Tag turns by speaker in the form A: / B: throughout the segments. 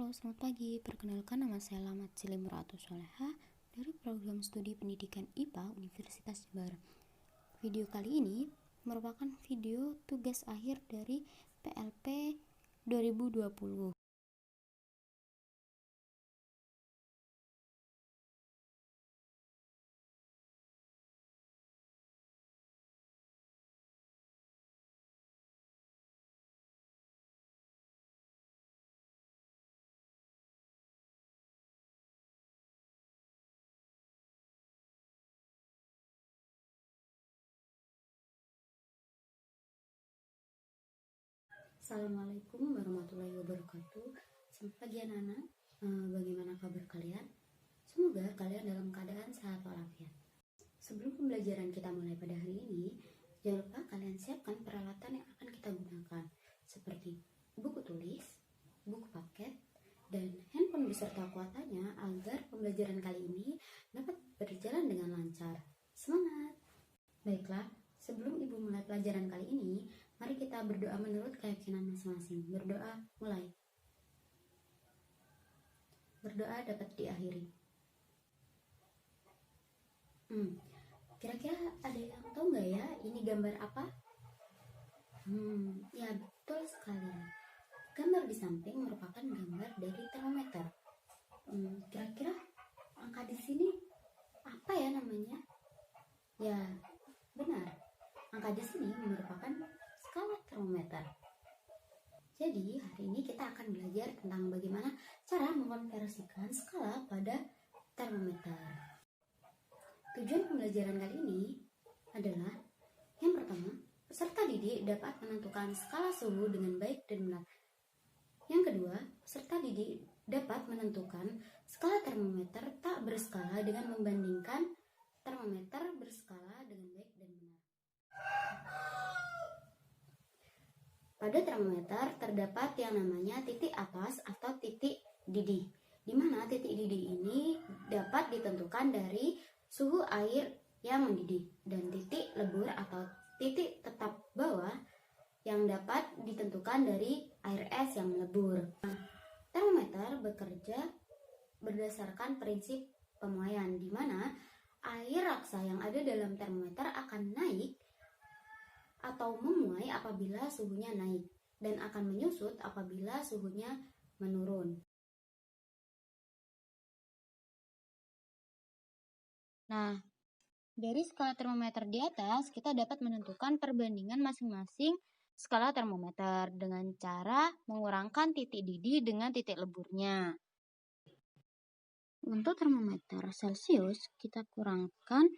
A: Halo, selamat pagi. Perkenalkan, nama saya Lamat Silimuratus Soleha dari program studi pendidikan IPA Universitas Jember. Video kali ini merupakan video tugas akhir dari PLP 2020. Assalamualaikum warahmatullahi wabarakatuh. Selamat pagi anak-anak. Bagaimana kabar kalian? Semoga kalian dalam keadaan sehat walafiat. Sebelum pembelajaran kita mulai pada hari ini, jangan lupa kalian siapkan peralatan yang akan kita gunakan, seperti buku tulis, buku paket, dan handphone beserta kuotanya agar pembelajaran kali ini dapat berjalan dengan lancar. Semangat! Baiklah, sebelum Ibu mulai pelajaran kali ini, mari kita berdoa menurut keyakinan masing-masing. Berdoa mulai. Berdoa dapat diakhiri. Kira-kira ada yang tahu nggak ya ini gambar apa? Ya betul sekali. Gambar di samping merupakan gambar dari termometer. Kira-kira angka di sini apa ya namanya? Ya benar, angka di sini merupakan skala termometer. Jadi hari ini kita akan belajar tentang bagaimana cara mengkonversikan skala pada termometer. Tujuan pembelajaran kali ini adalah yang pertama, peserta didik dapat menentukan skala suhu dengan baik dan benar. Yang kedua, peserta didik dapat menentukan skala termometer tak berskala dengan membandingkan termometer berskala dengan baik dan benar. Pada termometer terdapat yang namanya titik atas atau titik didih, di mana titik didih ini dapat ditentukan dari suhu air yang mendidih, dan titik lebur atau titik tetap bawah yang dapat ditentukan dari air es yang melebur. Termometer bekerja berdasarkan prinsip pemuaian, di mana air raksa yang ada dalam termometer akan naik atau memuai apabila suhunya naik dan akan menyusut apabila suhunya menurun. Nah, dari skala termometer di atas kita dapat menentukan perbandingan masing-masing skala termometer dengan cara mengurangkan titik didih dengan titik leburnya. Untuk termometer Celcius, kita kurangkan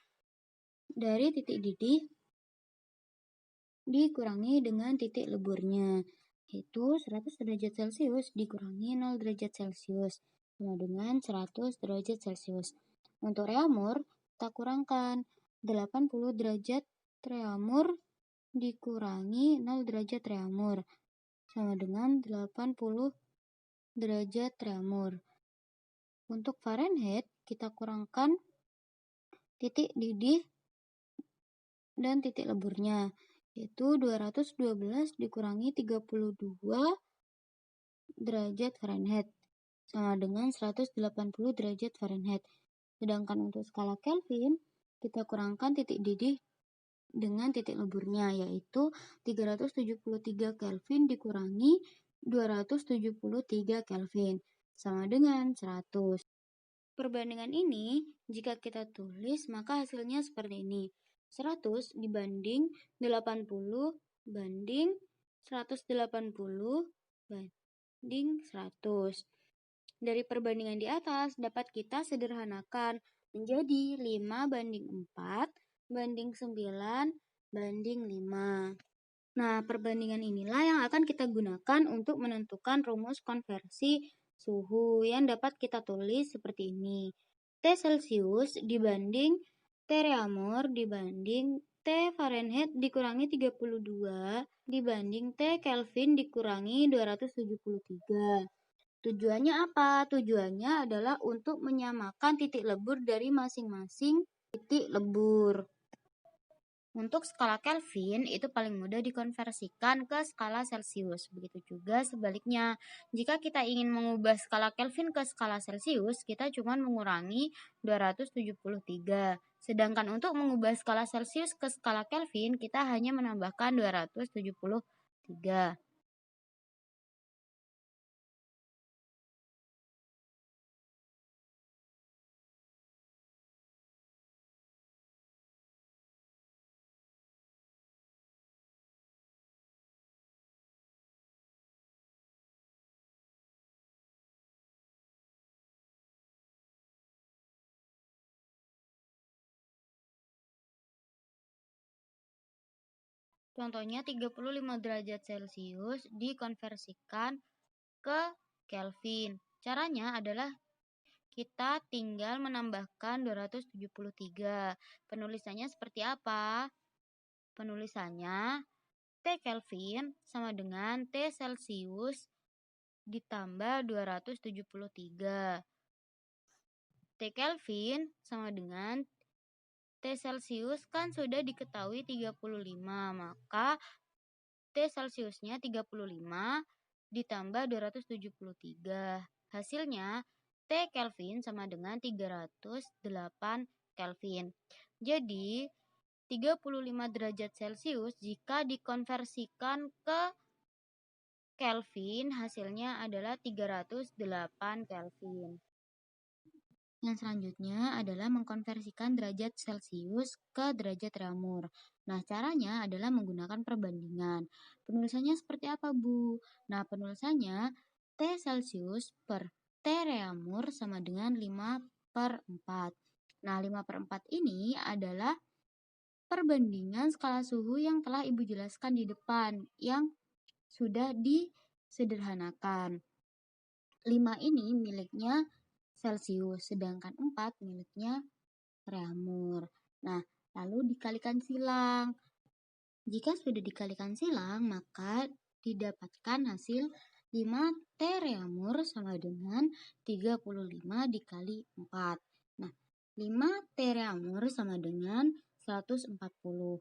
A: dari titik didih dikurangi dengan titik leburnya, yaitu 100 derajat Celcius dikurangi 0 derajat Celcius sama dengan 100 derajat Celcius. Untuk reamur, kita kurangkan 80 derajat reamur dikurangi 0 derajat reamur sama dengan 80 derajat reamur. Untuk Fahrenheit, kita kurangkan titik didih dan titik leburnya, yaitu 212 dikurangi 32 derajat Fahrenheit sama dengan 180 derajat Fahrenheit. Sedangkan untuk skala Kelvin, kita kurangkan titik didih dengan titik leburnya, yaitu 373 Kelvin dikurangi 273 Kelvin sama dengan 100. Perbandingan ini jika kita tulis maka hasilnya seperti ini. 100 dibanding 80 banding 180 banding 100. Dari perbandingan di atas dapat kita sederhanakan menjadi 5 banding 4 banding 9 banding 5. Nah, perbandingan inilah yang akan kita gunakan untuk menentukan rumus konversi suhu yang dapat kita tulis seperti ini. T Celcius dibanding T reamur dibanding T Fahrenheit dikurangi 32 dibanding T Kelvin dikurangi 273. Tujuannya apa? Tujuannya adalah untuk menyamakan titik lebur dari masing-masing titik lebur. Untuk skala Kelvin itu paling mudah dikonversikan ke skala Celsius. Begitu juga sebaliknya. Jika kita ingin mengubah skala Kelvin ke skala Celsius, kita cuma mengurangi 273. Sedangkan untuk mengubah skala Celsius ke skala Kelvin, kita hanya menambahkan 273. Contohnya 35 derajat Celcius dikonversikan ke Kelvin. Caranya adalah kita tinggal menambahkan 273. Penulisannya seperti apa? Penulisannya T Kelvin sama dengan T Celcius ditambah 273. T Kelvin sama dengan T Celsius kan sudah diketahui 35, maka T Celsiusnya 35 ditambah 273. Hasilnya T Kelvin sama dengan 308 Kelvin. Jadi 35 derajat Celcius jika dikonversikan ke Kelvin hasilnya adalah 308 Kelvin. Yang selanjutnya adalah mengkonversikan derajat Celcius ke derajat reaumur. Nah, caranya adalah menggunakan perbandingan. Penulisannya seperti apa, Bu? Nah, penulisannya T Celcius per T reaumur sama dengan 5/4. Nah, 5/4 ini adalah perbandingan skala suhu yang telah Ibu jelaskan di depan, yang sudah disederhanakan. 5 ini miliknya Celsius, sedangkan 4 miliknya reaumur. Nah, lalu dikalikan silang. Jika sudah dikalikan silang, maka didapatkan hasil 5 T reaumur sama dengan 35 dikali 4. Nah, 5 T reaumur sama dengan 140.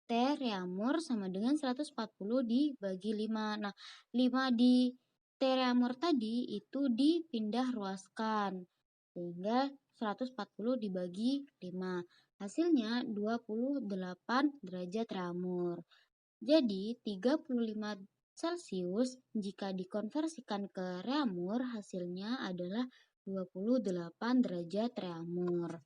A: T reaumur sama dengan 140 dibagi 5. Nah, 5 di T reaumur tadi itu dipindah ruaskan sehingga 140 dibagi 5. Hasilnya 28 derajat reaumur. Jadi 35 Celcius jika dikonversikan ke reaumur hasilnya adalah 28 derajat reaumur.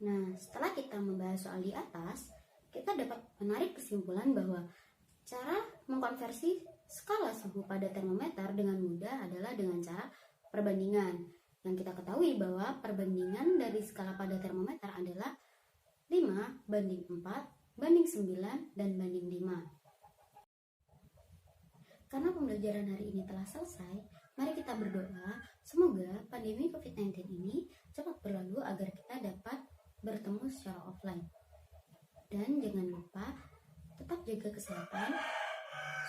A: Nah, setelah kita membahas soal di atas, kita dapat menarik kesimpulan bahwa cara mengkonversi skala suhu pada termometer dengan mudah adalah dengan cara perbandingan. Yang kita ketahui bahwa perbandingan dari skala pada termometer adalah 5/4/9 dan banding 5. Karena pembelajaran hari ini telah selesai, mari kita berdoa semoga pandemi COVID-19 ini cepat berlalu agar kita dapat bertemu secara offline. Dan jangan lupa tetap jaga kesehatan,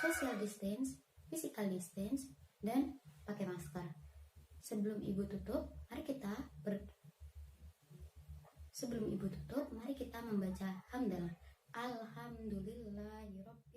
A: social distance, physical distance, dan pakai masker. Sebelum Ibu tutup, mari kita membaca hamdalah. Alhamdulillahirabbil